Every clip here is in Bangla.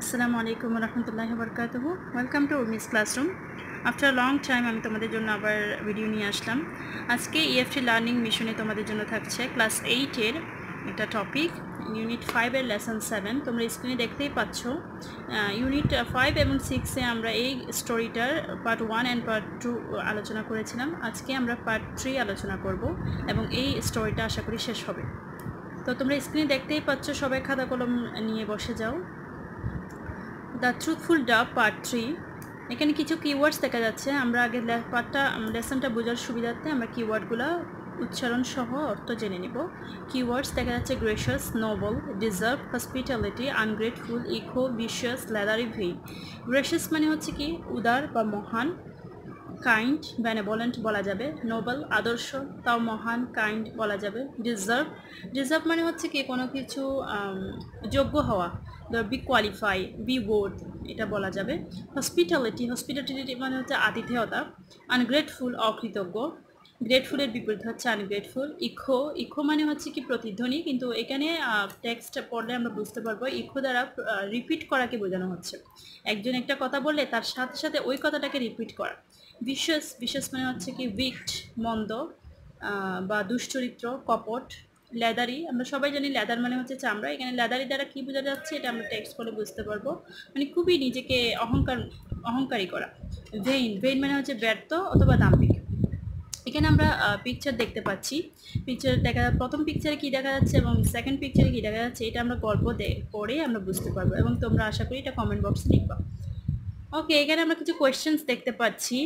আসসালামু আলাইকুম রহমতুল্লাহি ওয়া বারাকাতুহু। Welcome to Urmi's classroom. After long time আমি তোমাদের জন্য আবার ভিডিও নিয়ে আসলাম। আজকে ইএফটি লার্নিং মিশনে তোমাদের জন্য থাকছে ক্লাস 8-এর একটা টপিক, ইউনিট 5-এর লেসন 7। তোমরা স্ক্রিনে দেখতেই পাচ্ছ। ইউনিট 5 এবং 6-এ আমরা এই স্টোরিটার পার্ট 1 অ্যান্ড পার্ট 2 আলোচনা করেছিলাম। আজকে আমরা পার্ট 3 আলোচনা করব এবং এই স্টোরিটা আশা করি শেষ হবে। তো তোমরা স্ক্রিনে দেখতেই পাচ্ছ, সবাই খাতা কলম নিয়ে বসে যাও। দ্য ট্রুথফুল ডাব পার্ট 3। এখানে কিছু কিওয়ার্ডস দেখা যাচ্ছে। আমরা আগে লেসনটা বোঝার সুবিধার্থে আমরা কিওয়ার্ডগুলো উচ্চারণ সহ অর্থ জেনে নিব। কিওয়ার্ডস দেখা যাচ্ছে gracious, noble, deserve, hospitality, ungrateful, echo, vicious, leathery, vain. Gracious মানে হচ্ছে কি উদার বা মহান, কাইন্ড বেনেভোলেন্ট বলা যাবে, নোবেল আদর্শ তাও মহান কাইন্ড বলা যাবে, ডিজার্ভ মানে হচ্ছে কি কোনো কিছু যোগ্য হওয়া, বি কোয়ালিফাই, বি ওয়ার্থ এটা বলা যাবে। হসপিটালিটি মানে হচ্ছে আতিথেয়তা। আনগ্রেটফুল অকৃতজ্ঞ, গ্রেটফুলের বিপরীত হচ্ছে আনগ্রেটফুল। ইকো মানে হচ্ছে কি প্রতিধ্বনি, কিন্তু এখানে টেক্সট পড়লে আমরা বুঝতে পারবো ইকো দ্বারা রিপিট করাকে বোঝানো হচ্ছে। একজন একটা কথা বললে তার সাথে সাথে ওই কথাটাকে রিপিট করা। ভিশিয়াস মানে হচ্ছে কি উইকড, মন্দ বা দুশ্চরিত্র, কপট। লেদারি, আমরা সবাই জানি লেদার মানে হচ্ছে চামড়া। এখানে লেদারি দ্বারা কি বোঝা যাচ্ছে এটা আমরা টেক্সট করে বুঝতে পারবো, মানে খুবই নিজেকে অহংকারী করা। ভেইন মানে হচ্ছে ব্যর্থ অথবা দাম্ভিক। এখানে আমরা পিকচার দেখতে পাচ্ছি। প্রথম পিকচারে কি দেখা যাচ্ছে এবং সেকেন্ড পিকচারে কি দেখা যাচ্ছে এটা আমরা গল্প পড়ে আমরা বুঝতে পারবো, এবং তোমরা আশা করি এটা কমেন্ট বক্সে লিখবা। ওকে, এখানে আমরা কিছু কোয়েশ্চেন্স দেখতে পাচ্ছি।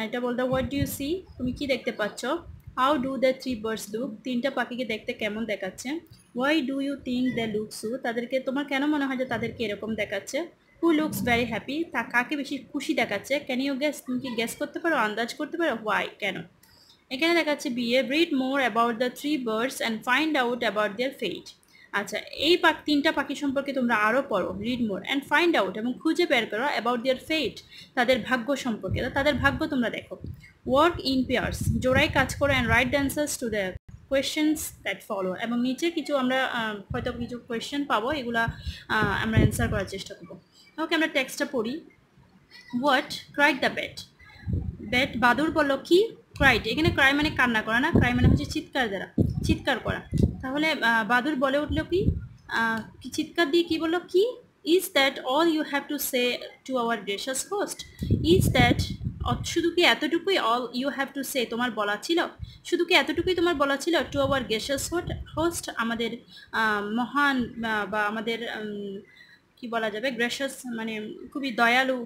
এটা বলতে, হোয়াট ডু ইউ সি, তুমি কি দেখতে পাচ্ছ? How do the three birds look, তিনটা পাখিকে দেখতে কেমন দেখাচ্ছে? Why do you think they look so, তাদেরকে তোমার কেন মনে হয় যে তাদেরকে এরকম দেখাচ্ছে? হু লুকস ভেরি হ্যাপি, তা কাকে বেশি খুশি দেখাচ্ছে? ক্যান ইউ গেস, তুমি কি গেস করতে পারো, আন্দাজ করতে পারো? হোয়াই, কেন? এখানে দেখাচ্ছে বিয়ে, read more about the three birds and find out about their fate. আচ্ছা, এই তিনটা পাখি সম্পর্কে তোমরা আরও পড়ো, read more and find out, এবং খুঁজে বের করো অ্যাবাউট দেয়ার ফেট, তাদের ভাগ্য সম্পর্কে, তাদের ভাগ্য তোমরা দেখো। ওয়ার্ক ইন পেয়ার্স, জোড়ায় কাজ করো, and write the answers to the questions that follow, এবং নিচে কিছু আমরা হয়তো কিছু কোয়েশ্চেন পাবো, এগুলা আমরা অ্যান্সার করার চেষ্টা করবো। ওকে, আমরা টেক্সটটা পড়ি। হোয়াট ক্রাইড দ্য ব্যাট, বাদুর বলল কি? ক্রাইড, এখানে ক্রাই মানে কান্না করা না, ক্রাই মানে হচ্ছে চিৎকার করা। তাহলে বাদুর বলে উঠলো কি? চিৎকার দিয়ে কি বললো? কি? Is that all you have to say to our gracious host? Is that, শুধু কি এতটুকুই all you have to say তোমার বলা ছিল? শুধু কি এতটুকুই তোমার বলা ছিল টু আওয়ার গ্রেশিয়াস হোস্ট, আমাদের মহান বা আমাদের কি বলা যাবে, গ্রেশিয়াস মানে খুবই দয়ালু,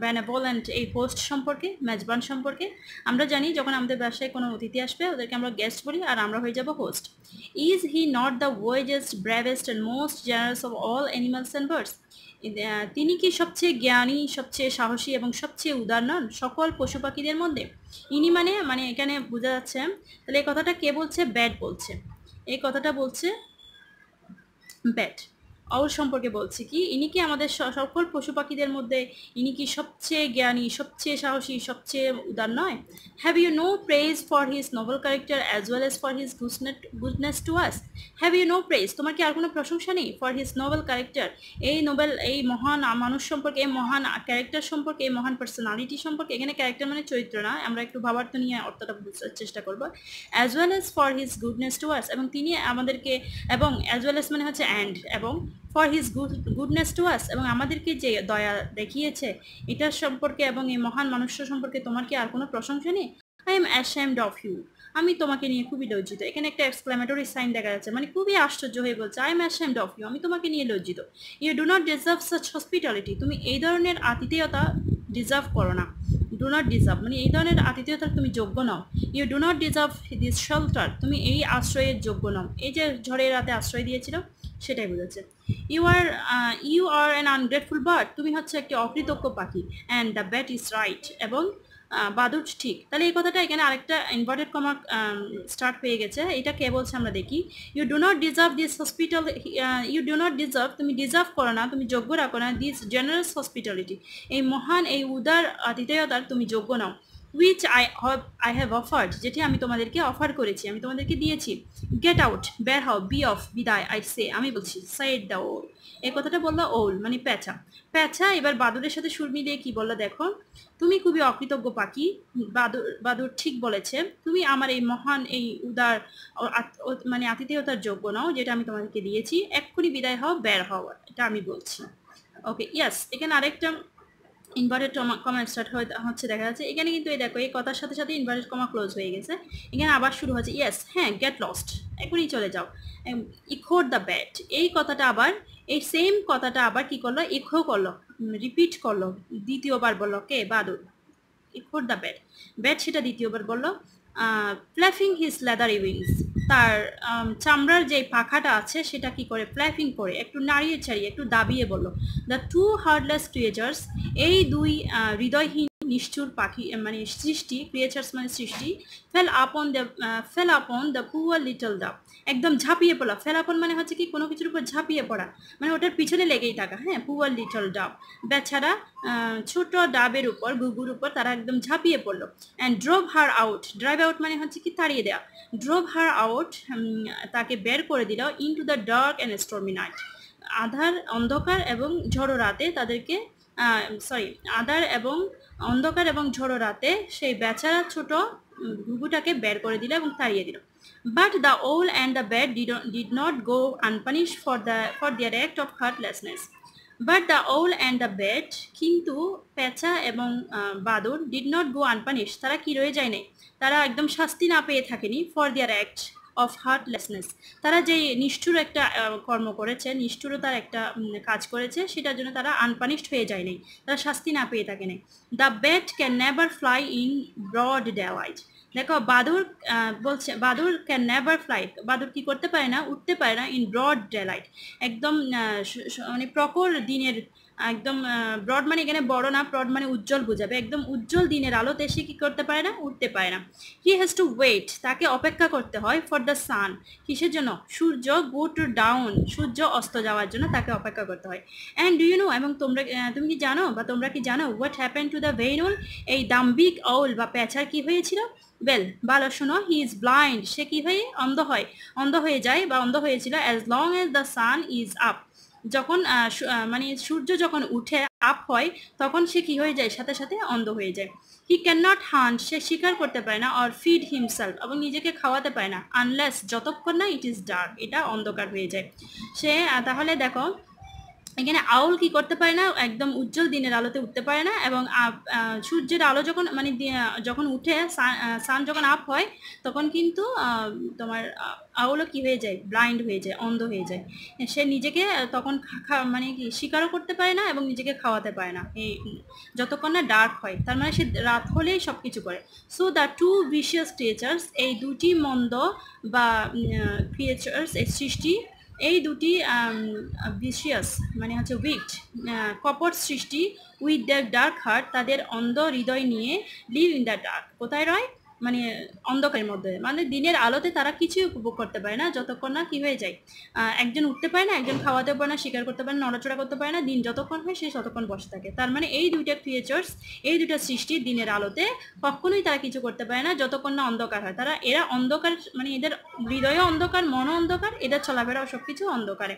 বেনেভোলেন্ট এই হোস্ট সম্পর্কে, মেজবান সম্পর্কে। আমরা জানি যখন আমাদের বাসায় কোনো অতিথি আসবে ওদেরকে আমরা গেস্ট বলি, আর আমরা হয়ে যাব host. Is he not the wisest, bravest and most generous of all animals and birds, তিনি কি সবচেয়ে জ্ঞানী, সবচেয়ে সাহসী এবং সবচেয়ে উদার নন সকল পশু পাখিদের মধ্যে? ইনি মানে এখানে বোঝা যাচ্ছে, তাহলে এই কথাটা কে বলছে? ব্যাট বলছে। এই কথাটা বলছে ব্যাট, অল সম্পর্কে বলছে কি ইনি কি আমাদের সকল পশু পাখিদের মধ্যে ইনি কি সবচেয়ে জ্ঞানী, সবচেয়ে সাহসী, সবচেয়ে উদার নয়? Have you no praise for his noble character as well as for his goodness to us? Have you no praise, তোমার কি আর কোনো প্রশংসা নেই? ফর হিজ নোবেল ক্যারেক্টার, এই মহান মানুষ সম্পর্কে, এই মহান ক্যারেক্টার সম্পর্কে, এই মহান পার্সোনালিটি সম্পর্কে। এখানে ক্যারেক্টার মানে চরিত্র না, আমরা একটু ভাবার্থ নিয়ে অর্থটা বুঝার চেষ্টা করবো। As well as for his goodness to আস, এবং তিনি আমাদেরকে, এবং অ্যাজ ওয়েল এজ মানে হচ্ছে অ্যান্ড, এবং ফর হিজ গুডনেস টু আস, এবং আমাদেরকে যে দয়া দেখিয়েছে এটার সম্পর্কে, এবং এই মহান মানুষ সম্পর্কে তোমার কি আর কোনো প্রশংসা নেই? I am ashamed of you, আমি তোমাকে নিয়ে খুবই লজ্জিত। এখানে একটা এক্সক্লামেটরি সাইন দেখা যাচ্ছে, মানে খুবই আশ্চর্য হয়ে বলছে I am ashamed of you, আমি তোমাকে নিয়ে লজ্জিত। You do not deserve such hospitality, তুমি এই ধরনের আতিথেয়তা ডিজার্ভ করো না। ডু নট ডিজার্ভ মানে এই ধরনের আতিথেয়তার তুমি যোগ্য নও। You do not deserve this shelter, তুমি এই আশ্রয়ের যোগ্য নও। এই যে ঝড়ের রাতে আশ্রয় দিয়েছিল সেটাই বোঝাচ্ছে। You are an ungrateful bird, তুমি হচ্ছে একটি অকৃতজ্ঞ পাখি। And the bat is right, এবং বাদুর ঠিক। তাহলে এই কথাটা এখানে আরেকটা ইনভার্টেড কমা স্টার্ট হয়ে গেছে, এটা কে বলছে আমরা দেখি। You do not deserve this hospital, you do not deserve, তুমি ডিজার্ভ করো না, তুমি যোগ্য রাখো না দিস জেনারেস হসপিটালিটি, এই মহান এই উদার আতিথেয়তার তুমি যোগ্য নাও। which I have offered, যেটি আমি তোমাদেরকে অফার করেছি, আমি তোমাদেরকে দিয়েছি। get out, বের হও, be off, বিদায়, I say, আমি বলছি, said the owl, এই কথাটা বললো owl মানে পেঁচা। পেঁচা এবার বাদুরের সাথে সুর মিলিয়ে কি বললো দেখো, তুমি খুবই অকৃতজ্ঞ পাখি, বাদুর ঠিক বলেছে, তুমি আমার এই মহান এই উদার মানে আতিথেয়তার যোগ্য নাও যেটা আমি তোমাদেরকে দিয়েছি, এক্ষুনি বিদায় হও, বের হও, এটা আমি বলছি। ওকে, ইয়াস, এখানে আরেকটা ইনভার্টেড কমা স্টার্ট হচ্ছে দেখা যাচ্ছে এখানে, কিন্তু এই দেখো এই কথার সাথে সাথে ইনভার্টেড কমা ক্লোজ হয়ে গেছে, এখানে আবার শুরু হচ্ছে ইয়েস, হ্যাঁ, গেট লস্ট, এখনই চলে যাও, ইখোর দ্য ব্যাট, এই কথাটা আবার, এই সেম কথাটা আবার কি করলো, ইখো করলো, রিপিট করলো, দ্বিতীয়বার বললো কে, বাদুর, ইখোর দ্য ব্যাট, ব্যাট সেটা দ্বিতীয়বার বললো, ফ্ল্যাফিং হিজ লেদারি উইংস, তার চামড়ার যে পাখাটা আছে সেটা কি করে ফ্ল্যাফিং করে একটু নাড়িয়ে ছাড়িয়ে একটু দাবিয়ে বললো, দ্য টু হার্টলেস ক্রিয়েচার্স, এই দুই হৃদয়হীন নিষ্ঠুর পাখি মানে সৃষ্টি, ক্রিয়েচার্স মানে সৃষ্টি, fail upon the poor little ডাব, একদম ঝাঁপিয়ে পড়া, ফেল আপন মানে হচ্ছে কি কোনো কিছুর উপর ঝাঁপিয়ে পড়া, মানে ওটার পিছনে লেগেই থাকা, হ্যাঁ, পুয়ার লিটল ডাব, বেচারা ছোট ডাবের উপর, গুগুর উপর তারা একদম ঝাঁপিয়ে পড়লো, and drove her out, drive out মানে হচ্ছে কি তাড়িয়ে দেওয়া, ড্রোভ হার আউট, তাকে বের করে দিল, into the dark and stormy night, আধার অন্ধকার এবং ঝড়ো রাতে তাদেরকে, আধার এবং অন্ধকার এবং ঝড়ো রাতে সেই বেচারা ছোট ঘুঘুটাকে বের করে দিল এবং তাড়িয়ে দিল। But the owl and the bat did not go unpunished for their act of heartlessness, but the owl and the bat, কিন্তু পেঁচা এবং বাদুর, ডিড নট গো আনপানিশ, তারা কি রয়ে যায় নাই, তারা একদম শাস্তি না পেয়ে থাকেনি, ফর দেয়ার অ্যাক্ট অফ হার্টলেসনেস, তারা যে নিষ্ঠুর একটা কর্ম করেছে, নিষ্ঠুরতার একটা কাজ করেছে, সেটার জন্য তারা আনপানিশড হয়ে যায় নাই, তারা শাস্তি না পেয়ে থাকে নাই। The bat can never fly in broad daylight, দেখো বাদুর বলছে, বাদুর ক্যান নেভার ফ্লাই, বাদুর কি করতে পারে না, উঠতে পারে না, ইন ব্রড ডে লাইট, একদম মানে প্রখর দিনের, একদম ব্রড মানে এখানে বড় না, ব্রড মানে উজ্জ্বল বোঝাবে, একদম উজ্জ্বল দিনের আলোতে সে কি করতে পারে না, উঠতে পারে না। হি হ্যাজ টু ওয়েট, তাকে অপেক্ষা করতে হয়, ফর দ্য সান, কিসের জন্য, সূর্য গো টু ডাউন, সূর্য অস্ত যাওয়ার জন্য তাকে অপেক্ষা করতে হয়। অ্যান্ড ডু ইউ নো, এবং তুমি কি জানো বা তোমরা কি জানো, what happen to the vein ওল, এই দাম্বিক আউল বা পেঁচার কি হয়েছিল, ওয়েল ভালো শোনো, হি ইজ ব্লাইন্ড, সে কি হয়ে অন্ধ হয়ে যায় বা অন্ধ হয়েছিল, as long as the sun is up, যখন মানে সূর্য যখন উঠে আপ হয় তখন সে কি হয়ে যায়, সাথে সাথে অন্ধ হয়ে যায়। হি ক্যান নট হান্ট, সে শিকার করতে পারে না, অর ফিড হিমসেলফ, এবং নিজেকে খাওয়াতে পারে না, আনলেস, যতক্ষণ না ইট ইজ ডার্ক, এটা অন্ধকার হয়ে যায়। সে তাহলে দেখো এখানে আউল কি করতে পারে না, একদম উজ্জ্বল দিনের আলোতে উঠতে পারে না, এবং সূর্যের আলো যখন মানে যখন উঠে, সান যখন আপ হয় তখন কিন্তু তোমার আউলও কি হয়ে যায়, ব্লাইন্ড হয়ে যায়, অন্ধ হয়ে যায়, সে নিজেকে তখন মানে কি শিকারও করতে পারে না এবং নিজেকে খাওয়াতে পারে না, এই যতক্ষণ না ডার্ক হয়, তার মানে সে রাত হলেই সব কিছু করে। So the two vicious creatures, এই দুটি মন্দ বা ক্রিয়েচার্স, এই সৃষ্টি, এই দুটি ভিশিয়াস মানে হচ্ছে উইকড, কপট সৃষ্টি, উইথ দ্য ডার্ক হার্ট, তাদের অন্ধ হৃদয় নিয়ে, লিভ ইন দ্য ডার্ক, কোথায় রয়, মানে অন্ধকারের মধ্যে, মানে দিনের আলোতে তারা কিছুই উপভোগ করতে পারে না, যতক্ষণ না কি হয়ে যায়, একজন উঠতে পারে না, একজন খাওয়াতে পারে না, শিকার করতে পারে না, নড়াচড়া করতে পারে না, দিন যতক্ষণ হয় সে ততক্ষণ বসে থাকে। তার মানে এই দুইটা ক্রিয়েচার্স, এই দুইটা সৃষ্টি দিনের আলোতে কখনোই তারা কিছু করতে পারে না যতক্ষণ না অন্ধকার হয়, এরা অন্ধকার, মানে এদের হৃদয় অন্ধকার, মন অন্ধকার, এদের চলাফেরাও সবকিছু অন্ধকারে।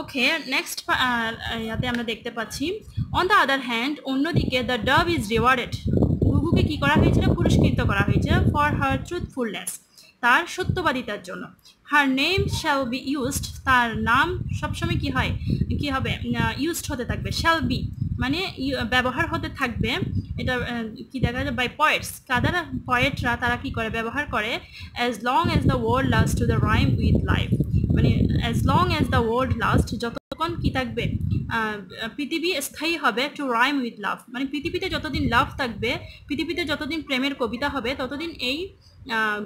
ওকে, নেক্সট ইয়াতে আমরা দেখতে পাচ্ছি, অন দ্য আদার হ্যান্ড, অন্যদিকে দ্য ডাভ ইজ রিওয়ার্ডেড, ঘুঘুকে কি করা হয়েছিল, পুরস্কৃত করা হয়েছে, ফর হার ট্রুথফুলনেস, তার সত্যবাদিতার জন্য। Her name shall be used, তার নাম সবসময় কি হয়, কি হবে, ইউজড হতে থাকবে, শ্যাল বি মানে ব্যবহার হতে থাকবে, এটা কি দেখা যায়, বাই পয়েটস, কাদারা পয়েটরা তারা কি করে, ব্যবহার করে, as long as the world last to the rhyme with life, মানে as long as the world last, যতক্ষণ কি থাকবে, পৃথিবী স্থায়ী হবে, টু রাইম উইথ লাভ, মানে পৃথিবীতে যতদিন লাভ থাকবে, পৃথিবীতে যতদিন প্রেমের কবিতা হবে, ততদিন এই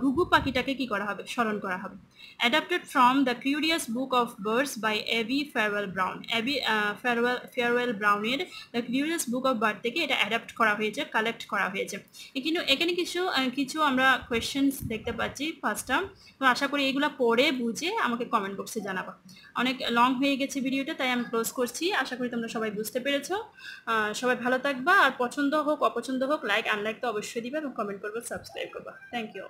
ঘুঘু পাখিটাকে কি করা হবে, স্মরণ করা হবে। Adapted from the curious book of birds by Abbie Farwell Brown, Abbie Farwell ব্রাউনের the curious book of bird থেকে এটা অ্যাডাপ্ট করা হয়েছে, কালেক্ট করা হয়েছে। কিন্তু এখানে কিছু আমরা কোয়েশ্চেন্স দেখতে পাচ্ছি, ফার্স্টটা, তো আশা করি এইগুলো পড়ে বুঝে আমাকে কমেন্ট বক্সে জানাবা। অনেক লং হয়ে গেছে ভিডিওটা, তাই আমি ক্লোজ করছি। আশা করি তোমরা সবাই বুঝতে পেরেছো। সবাই ভালো থাকবা, আর পছন্দ হোক অপছন্দ হোক লাইক আনলাইক তো অবশ্যই দিবা এবং কমেন্ট করবে, সাবস্ক্রাইব করবা। Thank you.